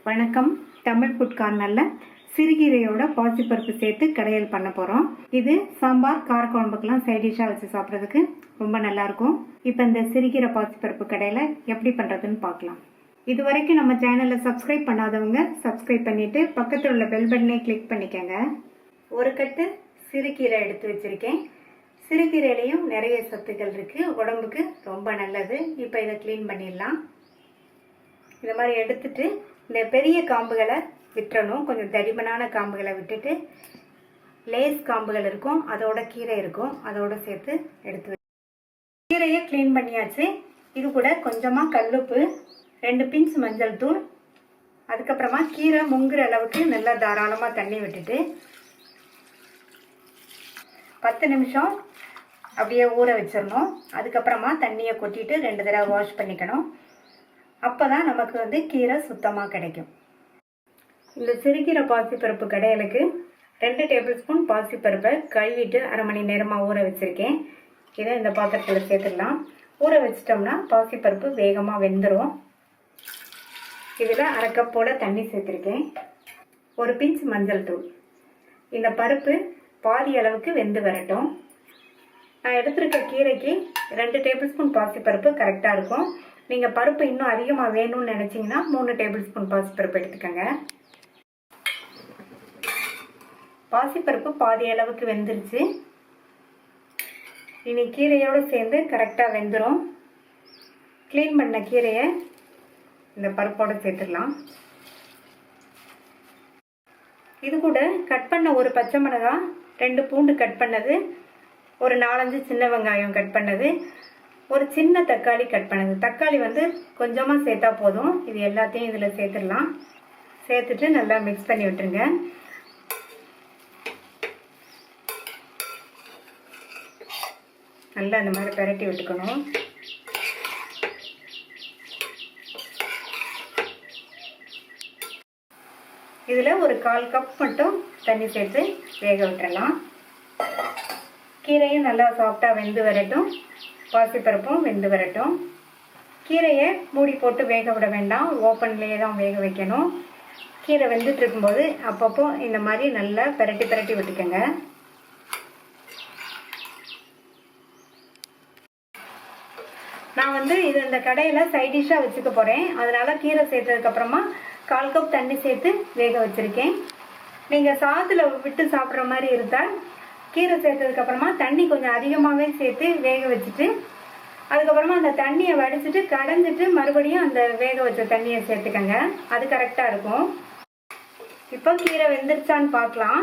வணக்கம். தமிழ் ஃபுட் கார்னரில் சிறுகீரையோட பாசிப்பருப்பு சேர்த்து கடையல் பண்ண போகிறோம். இது சாம்பார் காரக்குழம்புக்கெல்லாம் சைட் டிஷ்ஷாக வச்சு சாப்பிட்றதுக்கு ரொம்ப நல்லாயிருக்கும். இப்போ இந்த சிறுகீரை பாசிப்பருப்பு கடையில் எப்படி பண்ணுறதுன்னு பார்க்கலாம். இது வரைக்கும் நம்ம சேனலை சப்ஸ்கிரைப் பண்ணாதவங்க சப்ஸ்கிரைப் பண்ணிவிட்டு பக்கத்தில் உள்ள பெல் பட்டனை கிளிக் பண்ணிக்கோங்க. ஒரு கட்டு சிறுகீரை எடுத்து வச்சுருக்கேன். சிறுகீரையிலையும் நிறைய சத்துக்கள் இருக்குது, உடம்புக்கு ரொம்ப நல்லது. இப்போ இதை க்ளீன் பண்ணிடலாம். இந்த மாதிரி எடுத்துட்டு இந்த பெரிய காம்புகளை விட்டுறணும். கொஞ்சம் தடிமனான காம்புகளை விட்டுட்டு லேஸ் காம்புகள் இருக்கும், அதோட கீரை இருக்கும், அதோட சேர்த்து எடுத்து கீரையை க்ளீன் பண்ணியாச்சு. இது கூட கொஞ்சமாக கல்லுப்பு, 2 பிஞ்ச் மஞ்சள் தூள், அதுக்கப்புறமா கீரை முங்குற அளவுக்கு நல்லா தாராளமாக தண்ணி விட்டுட்டு 10 நிமிஷம் அப்படியே ஊற வச்சிடணும். அதுக்கப்புறமா தண்ணியை கொட்டிட்டு 2 தடவை வாஷ் பண்ணிக்கணும். அப்போதான் நமக்கு கீரை சுத்தமாக கிடைக்கும். இந்த சிறுகீரை பாசிப்பருப்பு கடையலுக்கு 2 டேபிள் ஸ்பூன் பாசிப்பருப்பை கழுவிட்டு அரை மணி நேரமாக ஊற வச்சுருக்கேன். இதை இந்த பாத்திரத்தில் சேர்த்துடலாம். ஊற வச்சிட்டோம்னா பாசிப்பருப்பு வேகமாக வெந்துடும். இதில் அரை கப்போட தண்ணி சேர்த்துருக்கேன். 1 பிஞ்ச் மஞ்சள் தூள். இந்த பருப்பு பாதி அளவுக்கு வெந்து வரட்டும். நான் எடுத்துருக்க கீரைக்கு 2 டேபிள் ஸ்பூன் பாசிப்பருப்பு கரெக்டாக இருக்கும். நீங்கள் பருப்பு இன்னும் அதிகமாக வேணும்னு நினச்சிங்கன்னா 3 டேபிள் ஸ்பூன் பாசிப்பருப்பு எடுத்துக்கோங்க. பாசிப்பருப்பு பாதி அளவுக்கு வெந்துருச்சு. இனி கீரையோடு சேர்ந்து கரெக்டாக வெந்துடும். க்ளீன் பண்ண கீரையை இந்த பருப்போடு சேர்த்துடலாம். இது கூட கட் பண்ண ஒரு பச்சை மிளகாய், 2 பூண்டு கட் பண்ணது, ஒரு 4-5 சின்ன வெங்காயம் கட் பண்ணது, ஒரு சின்ன தக்காளி கட் பண்ணது. தக்காளி கொஞ்சமாக சேர்த்தா போதும். இது எல்லாத்தையும் இதில் சேர்த்துடலாம். சேர்த்துட்டு நல்லா மிக்ஸ் பண்ணி விட்டுருங்க. நல்லா இந்த மாதிரி பிரட்டி விட்டுக்கணும். இதில் ஒரு 1/4 கப் மட்டும் தண்ணி சேர்த்து வேக விட்டுறலாம். கீரையும் நல்லா சாஃப்டாக வெந்து வரட்டும், பாசிப்பருப்பும் வெந்து வரட்டும். கீரையை மூடி போட்டு வேக விட வேண்டாம், ஓப்பன்லேயே தான் வேக வைக்கணும். கீரை வெந்துட்டு இருக்கும்போது அப்பப்போ இந்த மாதிரி நல்லா பிரட்டி விட்டுக்கோங்க. நான் இது இந்த கடையில் சைட் டிஷ்ஷாக வச்சுக்க போகிறேன். அதனால் கீரை சேர்த்ததுக்கப்புறமா 1/4 கப் தண்ணி சேர்த்து வேக வச்சுருக்கேன். நீங்கள் சாதத்தில் விட்டு சாப்பிட்ற மாதிரி இருந்தால் கீரை சேர்த்ததுக்கப்புறமா தண்ணி கொஞ்சம் அதிகமாகவே சேர்த்து வேக வச்சுட்டு அதுக்கப்புறமா அந்த தண்ணியை வடிச்சிட்டு கடைஞ்சிட்டு மறுபடியும் அந்த வேக வச்ச தண்ணியை சேர்த்துக்கங்க. அது கரெக்டாக இருக்கும். இப்போ கீரை வெந்துருச்சான்னு பார்க்கலாம்.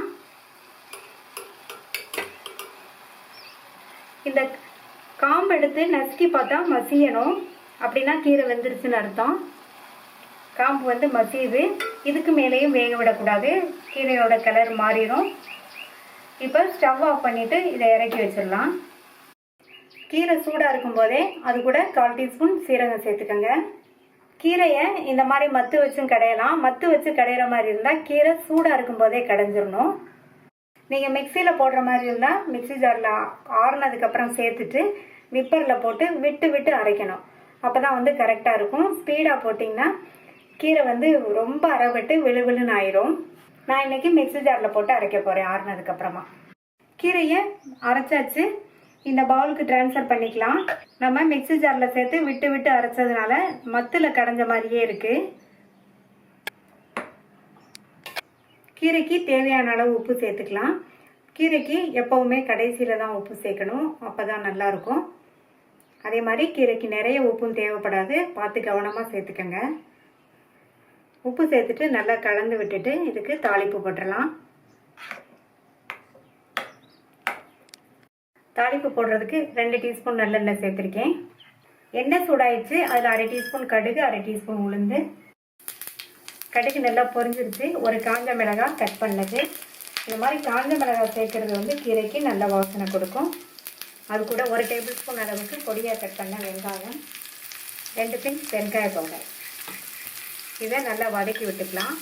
இந்த காம்பு எடுத்து நசுக்கி பார்த்தா மசியணும். அப்படின்னா கீரை வெந்துருச்சுன்னு அர்த்தம். காம்பு மசியுது. இதுக்கு மேலேயும் வேக விடக்கூடாது, கீரையோட கலர் மாறிடும். இப்போ ஸ்டவ் ஆஃப் பண்ணிவிட்டு இதை இறக்கி வச்சிடலாம். கீரை சூடாக இருக்கும்போதே அது கூட 1/4 டீஸ்பூன் சீரகம் சேர்த்துக்கோங்க. கீரையை இந்த மாதிரி மத்து வச்சும் கடையலாம். மத்து வச்சு கடையிற மாதிரி இருந்தால் கீரை சூடாக இருக்கும்போதே கடைஞ்சிடணும். நீங்கள் மிக்சியில் போடுற மாதிரி இருந்தால் மிக்சி ஜாரில் ஆறுனதுக்கப்புறம் சேர்த்துட்டு விப்பரில் போட்டு விட்டு விட்டு அரைக்கணும். அப்போ தான் கரெக்டாக இருக்கும். ஸ்பீடாக போட்டிங்கன்னா கீரை ரொம்ப அரைப்பட்டு விழுவிழுன்னு ஆயிரும். நான் இன்னைக்கு மிக்சி ஜாரில் போட்டு அரைக்க போகிறேன் ஆறுனதுக்கப்புறமா. கீரையை அரைச்சாச்சு. இந்த பவுலுக்கு ட்ரான்ஸ்ஃபர் பண்ணிக்கலாம். நம்ம மிக்சி ஜாரில் சேர்த்து விட்டு விட்டு அரைச்சதுனால மத்தில் கடைஞ்ச மாதிரியே இருக்குது. கீரைக்கு தேவையான அளவு உப்பு சேர்த்துக்கலாம். கீரைக்கு எப்போவுமே கடைசியில் தான் உப்பு சேர்க்கணும், அப்போ தான் நல்லாயிருக்கும். அதே மாதிரி கீரைக்கு நிறைய உப்பும் தேவைப்படாது, பார்த்து கவனமாக சேர்த்துக்கோங்க. உப்பு சேர்த்துட்டு நல்லா கலந்து விட்டுட்டு இதுக்கு தாளிப்பு போட்டுடலாம். தாளிப்பு போடுறதுக்கு 2 டீஸ்பூன் நல்லெண்ணெய் சேர்த்துருக்கேன். எண்ணெய் சூடாயிடுச்சு. அதில் 1/2 டீஸ்பூன் கடுகு, 1/2 டீஸ்பூன் உளுந்து. கடுகு நல்லா பொரிஞ்சிருச்சு. ஒரு காஞ்ச மிளகாய் கட் பண்ணது. இந்த மாதிரி காஞ்ச மிளகாய் சேர்க்கறது கீரைக்கு நல்ல வாசனை கொடுக்கும். அது கூட 1 டேபிள் ஸ்பூன் அளவுக்கு பொடியாக கட் பண்ண வெங்காயம், 2 பிஞ்ச் வெங்காய பவுடர். இதை நல்லா வதக்கி விட்டுக்கலாம்.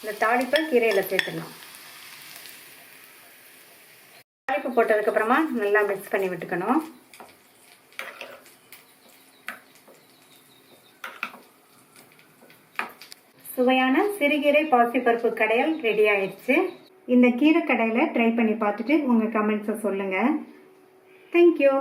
இந்த தாளிப்பை கீரையில் சேர்த்துடலாம். தாளிப்பு போட்டதுக்கப்புறமா நல்லா மிக்ஸ் பண்ணி விட்டுக்கணும். சுவையான சிறுகீரை பாசிப்பருப்பு கடையல் ரெடி ஆயிடுச்சு. இந்த கீரை கடையில ட்ரை பண்ணி பார்த்துட்டு உங்க கமெண்ட்ஸை சொல்லுங்க. தேங்க்யூ.